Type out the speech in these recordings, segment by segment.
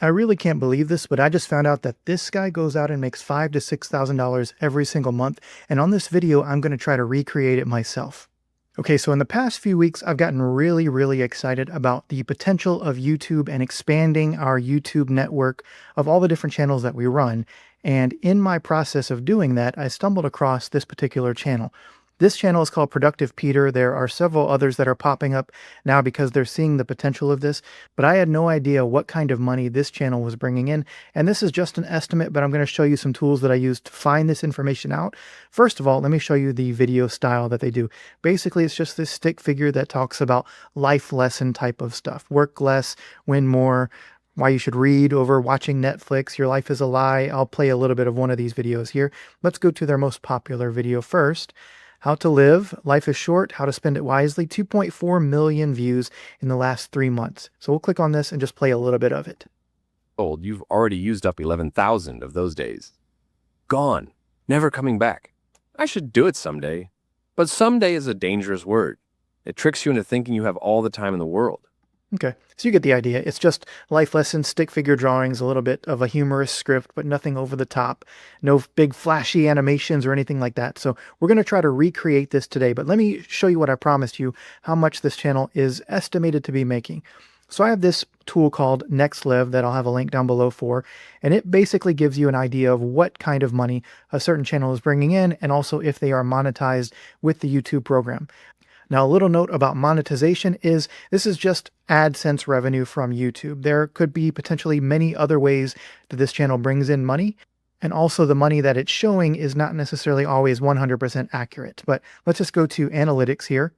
I really can't believe this, but I just found out that this guy goes out and makes $5,000 to $6,000 every single month. And on this video, I'm going to try to recreate it myself. Okay, so in the past few weeks, I've gotten really excited about the potential of YouTube and expanding our YouTube network of all the different channels that we run. And in my process of doing that, I stumbled across this particular channel. This channel is called Productive Peter. There are several others that are popping up now because they're seeing the potential of this, but I had no idea what kind of money this channel was bringing in. And this is just an estimate, but I'm going to show you some tools that I use to find this information out. First of all, let me show you the video style that they do. Basically, it's just this stick figure that talks about life lesson type of stuff. Work less, win more, why you should read over watching Netflix, your life is a lie. I'll play a little bit of one of these videos here. Let's go to their most popular video first. How to live, life is short, how to spend it wisely, 2.4 million views in the last 3 months. So we'll click on this and just play a little bit of it. Old, you've already used up 11,000 of those days. Gone, never coming back. I should do it someday. But someday is a dangerous word. It tricks you into thinking you have all the time in the world. Okay, so you get the idea. It's just life lessons, stick figure drawings, a little bit of a humorous script, but nothing over the top. No big flashy animations or anything like that. So we're going to try to recreate this today, but let me show you what I promised you, how much this channel is estimated to be making. So I have this tool called HighLevel that I'll have a link down below for, and it basically gives you an idea of what kind of money a certain channel is bringing in, and also if they are monetized with the YouTube program. Now, a little note about monetization is this is just AdSense revenue from YouTube. There could be potentially many other ways that this channel brings in money. And also the money that it's showing is not necessarily always 100% accurate. But let's just go to analytics here.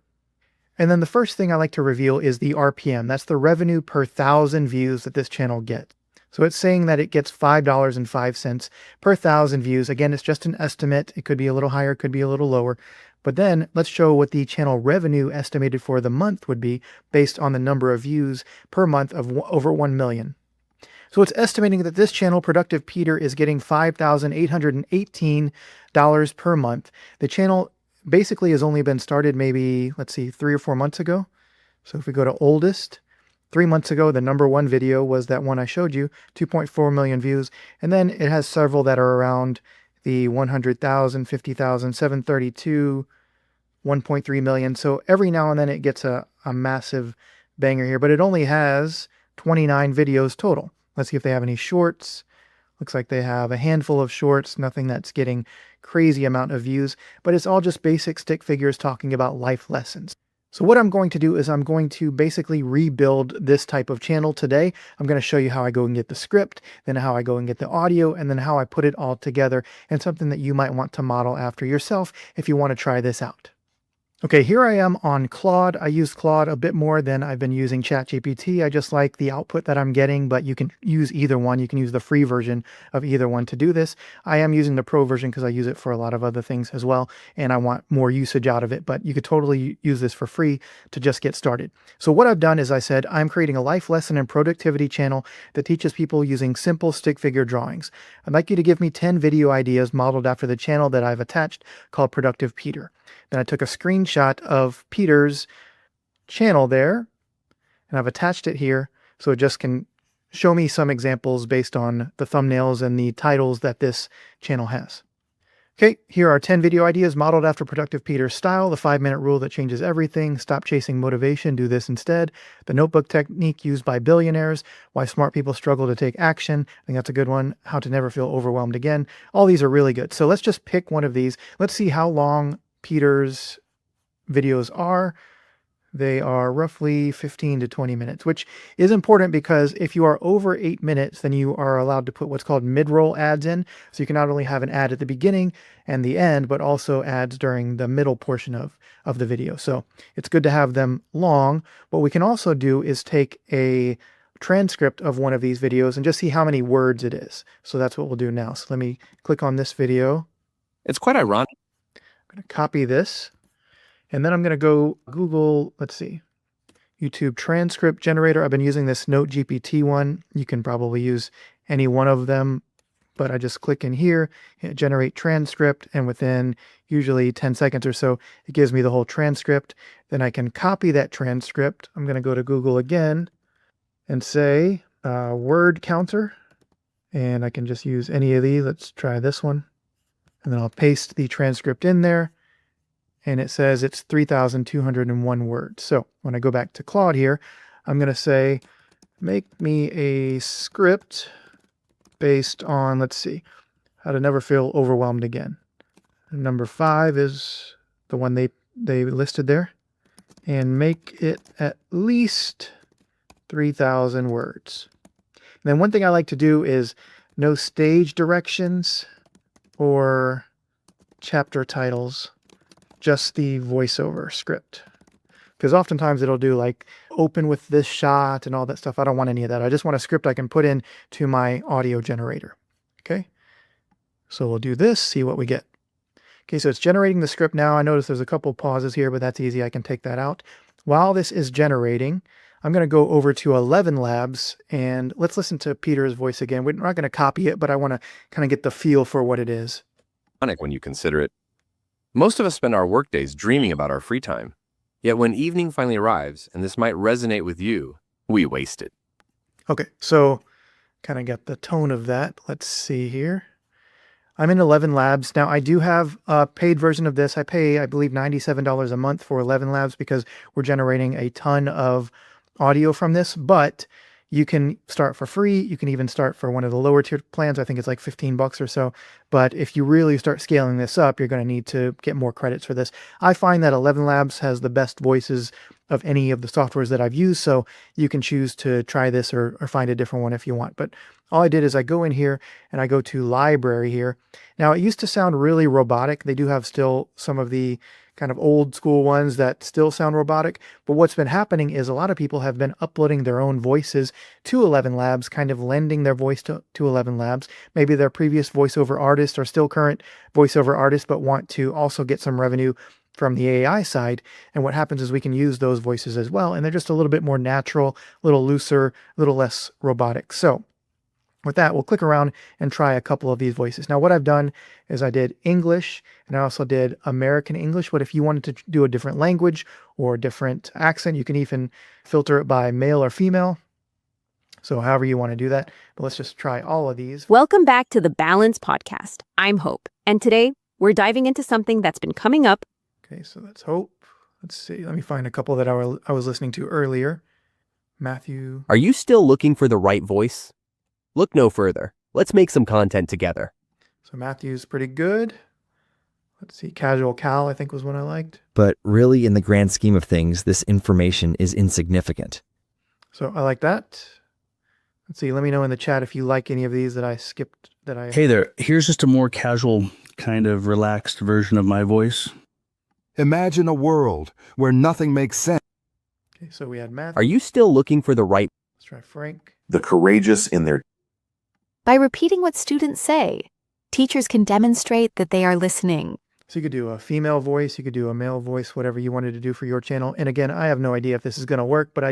And then the first thing I like to reveal is the RPM. That's the revenue per 1,000 views that this channel gets. So it's saying that it gets $5.05 per 1,000 views. Again, it's just an estimate. It could be a little higher, could be a little lower. But then let's show what the channel revenue estimated for the month would be based on the number of views per month of over 1 million. So it's estimating that this channel, Productive Peter, is getting $5,818 per month. The channel basically has only been started maybe, let's see, 3 or 4 months ago. So if we go to oldest, 3 months ago, the #1 video was that one I showed you, 2.4 million views. And then it has several that are around the 100,000, 50,000, 732, 1.3 million. So every now and then it gets a massive banger here, but it only has 29 videos total. Let's see if they have any shorts. Looks like they have a handful of shorts, nothing that's getting crazy amount of views, but it's all just basic stick figures talking about life lessons. So what I'm going to do is I'm going to basically rebuild this type of channel today. I'm going to show you how I go and get the script, then how I go and get the audio, and then how I put it all together, and something that you might want to model after yourself if you want to try this out. Okay, here I am on Claude. I use Claude a bit more than I've been using ChatGPT. I just like the output that I'm getting, but you can use either one. You can use the free version of either one to do this. I am using the pro version because I use it for a lot of other things as well, and I want more usage out of it, but you could totally use this for free to just get started. So what I've done is I said, I'm creating a life lesson and productivity channel that teaches people using simple stick figure drawings. I'd like you to give me 10 video ideas modeled after the channel that I've attached called Productive Peter. Then I took a screenshot of Peter's channel there, and I've attached it here so it just can show me some examples based on the thumbnails and the titles that this channel has. Okay, here are 10 video ideas modeled after Productive Peter's style, the 5-minute rule that changes everything, stop chasing motivation, do this instead, the notebook technique used by billionaires, why smart people struggle to take action, I think that's a good one, how to never feel overwhelmed again. All these are really good. So let's just pick one of these. Let's see how long Peter's videos are. They are roughly 15 to 20 minutes, which is important because if you are over 8 minutes, then you are allowed to put what's called mid-roll ads in. So you can not only have an ad at the beginning and the end, but also ads during the middle portion of the video. So it's good to have them long. What we can also do is take a transcript of one of these videos and just see how many words it is. So that's what we'll do now. So let me click on this video. It's quite ironic. I'm going to copy this, and then I'm going to go Google, let's see, YouTube transcript generator. I've been using this Note GPT one. You can probably use any one of them, but I just click in here, hit generate transcript, and within usually 10 seconds or so, it gives me the whole transcript. Then I can copy that transcript. I'm going to go to Google again and say, word counter, and I can just use any of these. Let's try this one. And then I'll paste the transcript in there, and it says it's 3,201 words. So when I go back to Claude here, I'm going to say, make me a script based on, let's see, how to never feel overwhelmed again. And number 5 is the one they listed there. And make it at least 3,000 words. And then one thing I like to do is no stage directions or chapter titles, just the voiceover script. Because oftentimes it'll do like open with this shot and all that stuff. I don't want any of that. I just want a script I can put in to my audio generator. Okay. So we'll do this, see what we get. Okay, so it's generating the script now. I notice there's a couple pauses here, but that's easy. I can take that out. While this is generating, I'm going to go over to 11 Labs and let's listen to Peter's voice again. We're not going to copy it, but I want to kind of get the feel for what it is. When you consider it. Most of us spend our workdays dreaming about our free time. Yet when evening finally arrives, and this might resonate with you, we waste it. Okay, so kind of get the tone of that. Let's see here. I'm in 11 Labs. Now, I do have a paid version of this. I pay, I believe, $97 a month for 11 Labs because we're generating a ton of audio from this, but you can start for free. You can even start for one of the lower tier plans. I think it's like 15 bucks or so. But if you really start scaling this up, you're going to need to get more credits for this. I find that 11 Labs has the best voices of any of the softwares that I've used. So you can choose to try this or find a different one if you want. But all I did is I go in here and I go to library here. Now it used to sound really robotic. They do have still some of the kind of old school ones that still sound robotic. But what's been happening is a lot of people have been uploading their own voices to 11 Labs, kind of lending their voice to 11 Labs. Maybe their previous voiceover artists or still current voiceover artists, but want to also get some revenue from the AI side. And what happens is we can use those voices as well. And they're just a little bit more natural, a little looser, a little less robotic. So with that, we'll click around and try a couple of these voices. Now, what I've done is I did English and I also did American English. But if you wanted to do a different language or a different accent, you can even filter it by male or female. So however you want to do that. But let's just try all of these. Welcome back to the Balance Podcast. I'm Hope. And today we're diving into something that's been coming up. Okay, so that's Hope. Let's see. Let me find a couple that I was listening to earlier. Matthew. Are you still looking for the right voice? Look no further. Let's make some content together. So Matthew's pretty good. Let's see. Casual Cal, I think, was one I liked. But really, in the grand scheme of things, this information is insignificant. So I like that. Let's see. Let me know in the chat if you like any of these that I skipped. Hey there. Here's just a more casual, kind of relaxed version of my voice. Imagine a world where nothing makes sense. Okay, so we had Matthew. Are you still looking for the right? Let's try Frank. The courageous in their By repeating what students say, teachers can demonstrate that they are listening. So you could do a female voice, you could do a male voice, whatever you wanted to do for your channel. And again, I have no idea if this is going to work, but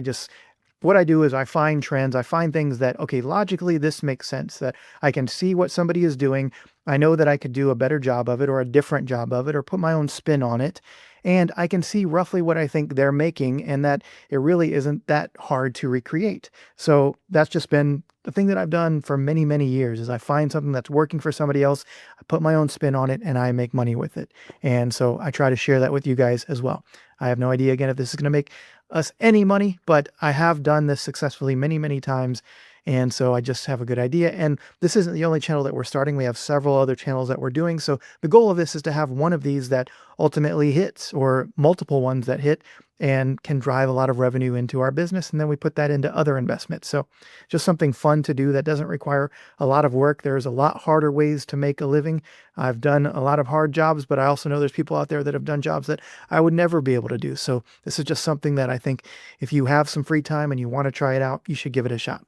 what I do is I find trends, I find things that, okay, logically this makes sense, that I can see what somebody is doing. I know that I could do a better job of it or a different job of it or put my own spin on it. And I can see roughly what I think they're making and that it really isn't that hard to recreate. So that's just been the thing that I've done for many, many years is I find something that's working for somebody else, I put my own spin on it and I make money with it. And so I try to share that with you guys as well. I have no idea, again, if this is going to make us any money, but I have done this successfully many, many times. And so I just have a good idea. And this isn't the only channel that we're starting. We have several other channels that we're doing. So the goal of this is to have one of these that ultimately hits or multiple ones that hit and can drive a lot of revenue into our business. And then we put that into other investments. So just something fun to do that doesn't require a lot of work. There's a lot harder ways to make a living. I've done a lot of hard jobs, but I also know there's people out there that have done jobs that I would never be able to do. So this is just something that I think if you have some free time and you want to try it out, you should give it a shot.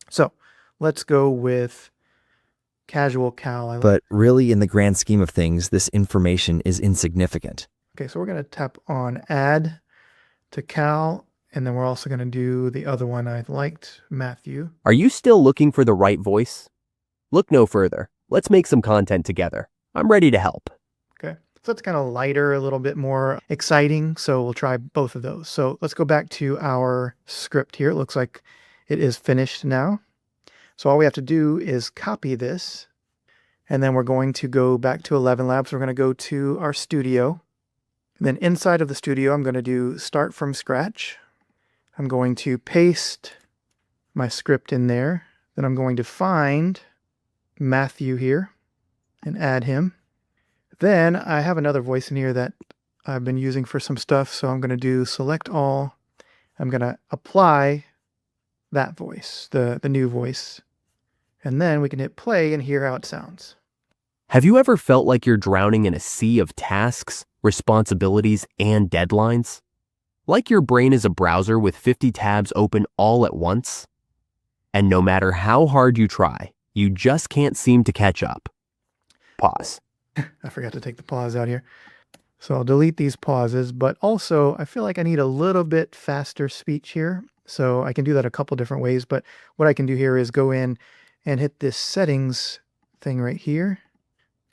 So let's go with Casual Cal. But really, in the grand scheme of things, this information is insignificant. Okay, so we're going to tap on Add to Cal, and then we're also going to do the other one I liked, Matthew. Are you still looking for the right voice? Look no further. Let's make some content together. I'm ready to help. Okay, so it's kind of lighter, a little bit more exciting, so we'll try both of those. So let's go back to our script here. It looks like it is finished now. So all we have to do is copy this, and then we're going to go back to 11 Labs. We're going to go to our studio. And then inside of the studio, I'm going to do start from scratch. I'm going to paste my script in there. Then I'm going to find Matthew here and add him. Then I have another voice in here that I've been using for some stuff. So I'm going to do select all. I'm going to apply that voice, the new voice. And then we can hit play and hear how it sounds. Have you ever felt like you're drowning in a sea of tasks, responsibilities, and deadlines? Like your brain is a browser with 50 tabs open all at once? And no matter how hard you try, you just can't seem to catch up. Pause. I forgot to take the pause out here. So I'll delete these pauses, but also I feel like I need a little bit faster speech here. So I can do that a couple different ways, but what I can do here is go in and hit this settings thing right here.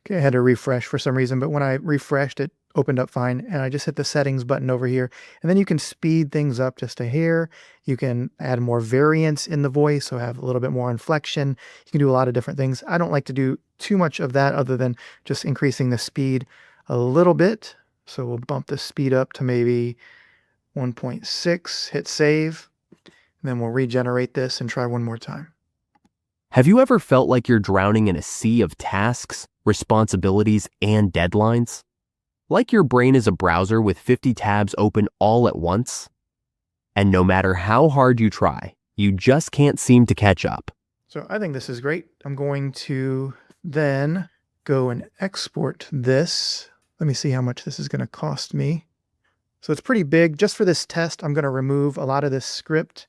Okay, I had to refresh for some reason, but when I refreshed, it opened up fine, and I just hit the settings button over here, and then you can speed things up just a hair. You can add more variance in the voice, so have a little bit more inflection. You can do a lot of different things. I don't like to do too much of that other than just increasing the speed a little bit. So we'll bump the speed up to maybe 1.6, hit save, and then we'll regenerate this and try one more time. Have you ever felt like you're drowning in a sea of tasks, responsibilities, and deadlines? Like your brain is a browser with 50 tabs open all at once? And no matter how hard you try, you just can't seem to catch up. So I think this is great. I'm going to then go and export this. Let me see how much this is going to cost me. So it's pretty big. Just for this test, I'm going to remove a lot of this script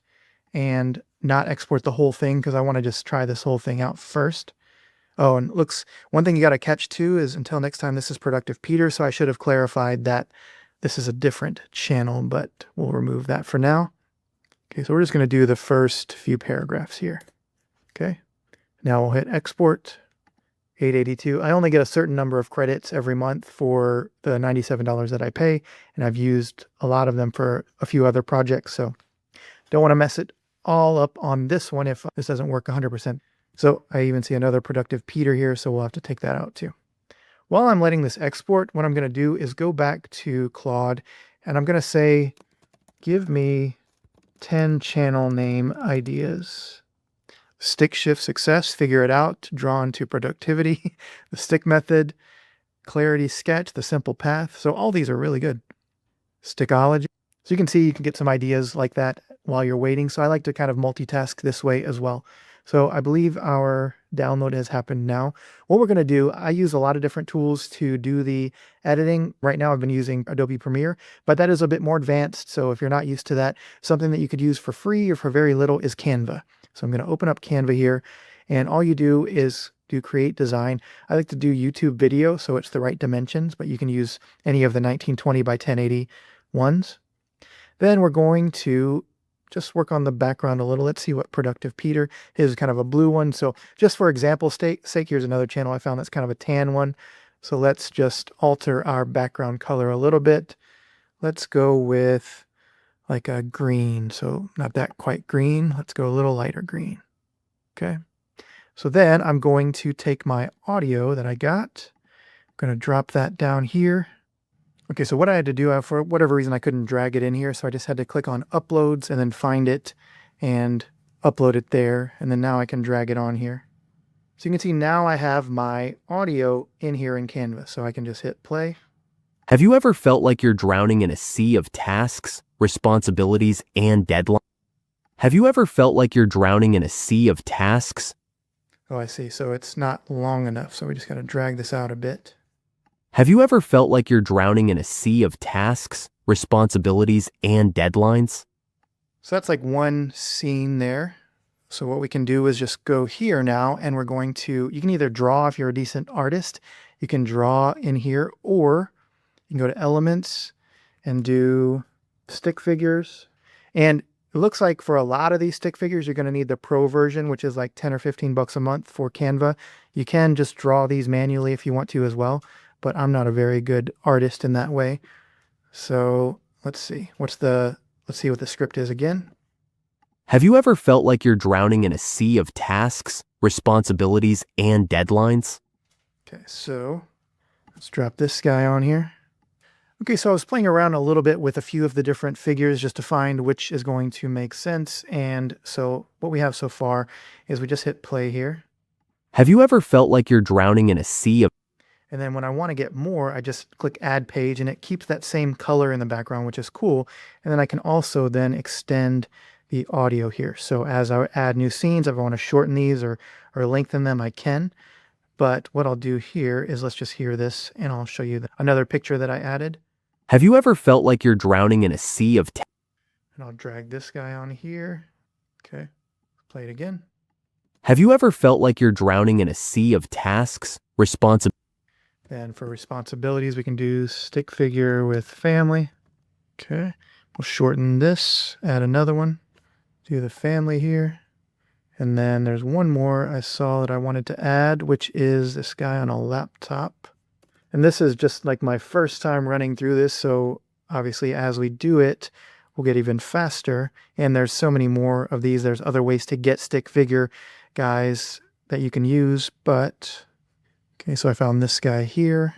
and not export the whole thing because I want to just try this whole thing out first. Oh, and looks, one thing you got to catch too is until next time, this is Productive Peter. So I should have clarified that this is a different channel, but we'll remove that for now. Okay, so we're just going to do the first few paragraphs here. Okay, now we'll hit export. 882. I only get a certain number of credits every month for the $97 that I pay, and I've used a lot of them for a few other projects, so don't want to mess it all up on this one if this doesn't work 100%. So I even see another Productive Peter here, so we'll have to take that out too. While I'm letting this export, what I'm going to do is go back to Claude, and I'm going to say, give me 10 channel name ideas. Stick shift success, figure it out, drawn to productivity, the stick method, clarity sketch, the simple path. So all these are really good. Stickology. So you can see you can get some ideas like that while you're waiting. So I like to kind of multitask this way as well. So I believe our download has happened now. What we're going to do, I use a lot of different tools to do the editing. Right now I've been using Adobe Premiere, but that is a bit more advanced. So if you're not used to that, something that you could use for free or for very little is Canva. So I'm going to open up Canva here, and all you do is do create design. I like to do YouTube video, so it's the right dimensions, but you can use any of the 1920 by 1080 ones. Then we're going to just work on the background a little. Let's see what Productive Peter is, kind of a blue one. So just for example's sake, here's another channel I found that's kind of a tan one. So let's just alter our background color a little bit. Let's go with like a green, so not that quite green. Let's go a little lighter green. Okay. So then I'm going to take my audio that I got. I'm going to drop that down here. Okay, so what I had to do, for whatever reason, I couldn't drag it in here, so I just had to click on Uploads and then find it and upload it there. And then now I can drag it on here. So you can see now I have my audio in here in Canva, so I can just hit play. Have you ever felt like you're drowning in a sea of tasks, responsibilities, and deadlines? Have you ever felt like you're drowning in a sea of tasks? Oh, I see. So it's not long enough, so we just got to drag this out a bit. Have you ever felt like you're drowning in a sea of tasks, responsibilities, and deadlines? So that's like one scene there. So what we can do is just go here now, and we're going to, you can either draw if you're a decent artist, you can draw in here, or you can go to Elements and do stick figures. And it looks like for a lot of these stick figures, you're going to need the Pro version, which is like 10 or 15 bucks a month for Canva. You can just draw these manually if you want to as well, but I'm not a very good artist in that way. So let's see. Let's see what the script is again. Have you ever felt like you're drowning in a sea of tasks, responsibilities, and deadlines? Okay, so let's drop this guy on here. Okay, so I was playing around a little bit with a few of the different figures just to find which is going to make sense. And so what we have so far is we just hit play here. Have you ever felt like you're drowning in a sea of And then when I want to get more, I just click add page and it keeps that same color in the background, which is cool. And then I can also then extend the audio here. So as I add new scenes, if I want to shorten these or lengthen them, I can. But what I'll do here is let's just hear this and I'll show you another picture that I added. Have you ever felt like you're drowning in a sea of And I'll drag this guy on here. Okay, play it again. Have you ever felt like you're drowning in a sea of tasks, responsibilities? Then for responsibilities, we can do stick figure with family. Okay, we'll shorten this, add another one, do the family here. And then there's one more I saw that I wanted to add, which is this guy on a laptop. And this is just like my first time running through this. So obviously as we do it, we'll get even faster. And there's so many more of these. There's other ways to get stick figure guys that you can use. But okay, so I found this guy here.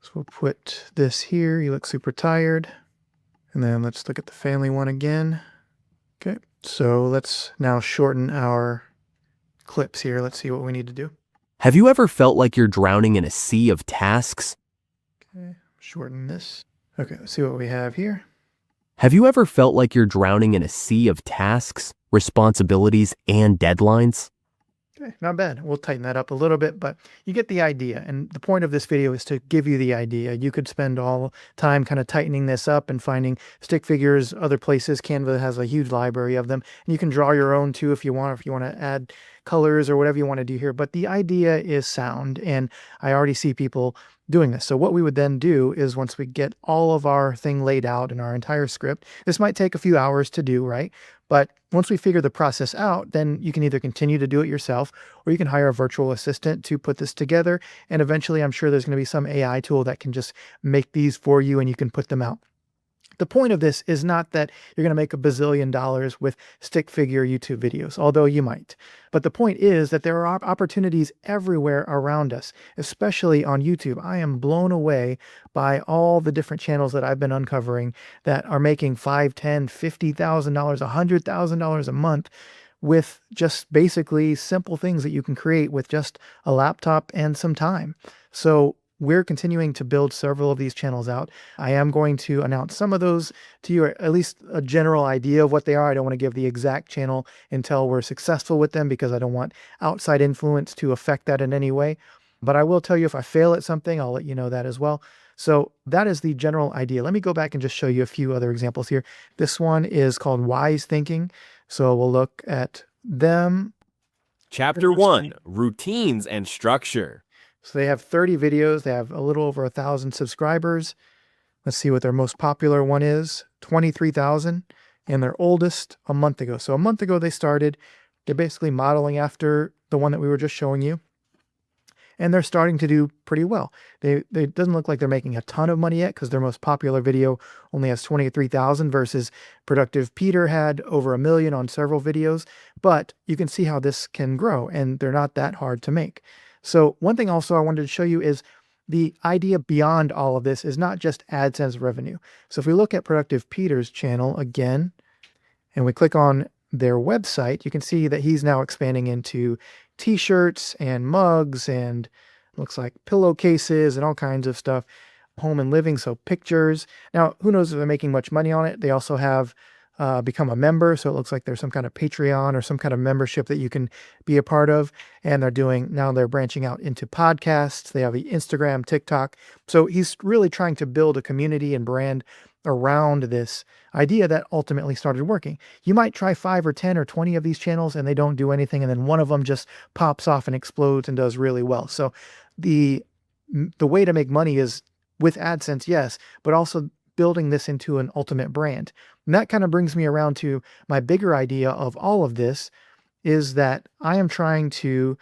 So we'll put this here. He looks super tired. And then let's look at the family one again. Okay, so let's now shorten our clips here. Let's see what we need to do. Have you ever felt like you're drowning in a sea of tasks? Okay, shorten this. Okay, let's see what we have here. Have you ever felt like you're drowning in a sea of tasks, responsibilities, and deadlines? Okay, not bad. We'll tighten that up a little bit, but you get the idea. And the point of this video is to give you the idea. You could spend all time kind of tightening this up and finding stick figures other places. Canva has a huge library of them. And you can draw your own too if you want to add colors or whatever you want to do here. But the idea is sound, and I already see people doing this. So what we would then do is once we get all of our thing laid out in our entire script, this might take a few hours to do, right? But once we figure the process out, then you can either continue to do it yourself or you can hire a virtual assistant to put this together. And eventually I'm sure there's going to be some AI tool that can just make these for you and you can put them out. The point of this is not that you're going to make $1 bazillion with stick figure YouTube videos, although you might. But the point is that there are opportunities everywhere around us, especially on YouTube. I am blown away by all the different channels that I've been uncovering that are making $5,000, $10,000, $50,000, $100,000 a month with just basically simple things that you can create with just a laptop and some time. So we're continuing to build several of these channels out. I am going to announce some of those to you, or at least a general idea of what they are. I don't want to give the exact channel until we're successful with them because I don't want outside influence to affect that in any way. But I will tell you if I fail at something, I'll let you know that as well. So that is the general idea. Let me go back and just show you a few other examples here. This one is called Wise Thinking. So we'll look at them. Chapter 1, Routines and Structure. So they have 30 videos. They have a little over 1,000 subscribers. Let's see what their most popular one is, 23,000, and their oldest a month ago. So a month ago they started. They're basically modeling after the one that we were just showing you. And they're starting to do pretty well. They doesn't look like they're making a ton of money yet because their most popular video only has 23,000 versus Productive Peter had over 1 million on several videos. But you can see how this can grow and they're not that hard to make. So one thing also I wanted to show you is the idea beyond all of this is not just AdSense revenue. So if we look at Productive Peter's channel again, and we click on their website, you can see that he's now expanding into t-shirts and mugs and looks like pillowcases and all kinds of stuff, home and living, so pictures. Now, who knows if they're making much money on it. They also have become a member. So it looks like there's some kind of Patreon or some kind of membership that you can be a part of. And they're branching out into podcasts. They have the Instagram, TikTok. So he's really trying to build a community and brand around this idea that ultimately started working. You might try 5 or 10 or 20 of these channels and they don't do anything. And then one of them just pops off and explodes and does really well. So the way to make money is with AdSense, yes, but also building this into an ultimate brand. And that kind of brings me around to my bigger idea of all of this is that I am trying to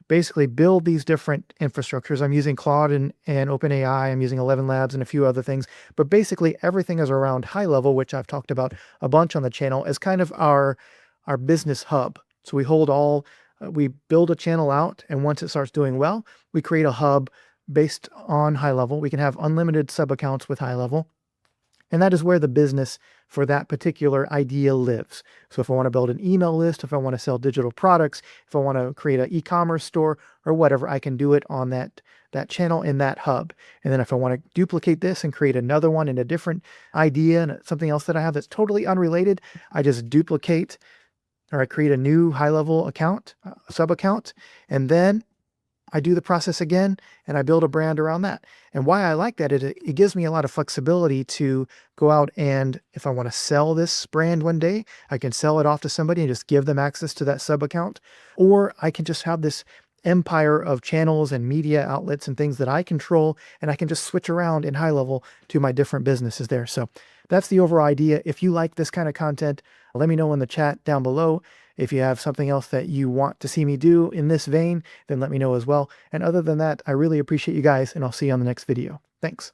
basically build these different infrastructures. I'm using Claude and OpenAI. I'm using 11 Labs and a few other things, but basically everything is around HighLevel, which I've talked about a bunch on the channel as kind of our our business hub. So we build a channel out, and once it starts doing well, we create a hub based on HighLevel. We can have unlimited sub accounts with HighLevel. And that is where the business for that particular idea lives. So if I want to build an email list, if I want to sell digital products, if I want to create an e-commerce store or whatever, I can do it on that channel in that hub. And then if I want to duplicate this and create another one in a different idea and something else that I have that's totally unrelated, I just duplicate, or I create a new HighLevel account, sub account, and then I do the process again and I build a brand around that. And why I like that is it gives me a lot of flexibility to go out, and if I want to sell this brand one day, I can sell it off to somebody and just give them access to that sub account. Or I can just have this empire of channels and media outlets and things that I control, and I can just switch around in HighLevel to my different businesses there. So that's the overall idea. If you like this kind of content, let me know in the chat down below. If you have something else that you want to see me do in this vein, then let me know as well. And other than that, I really appreciate you guys, and I'll see you on the next video. Thanks.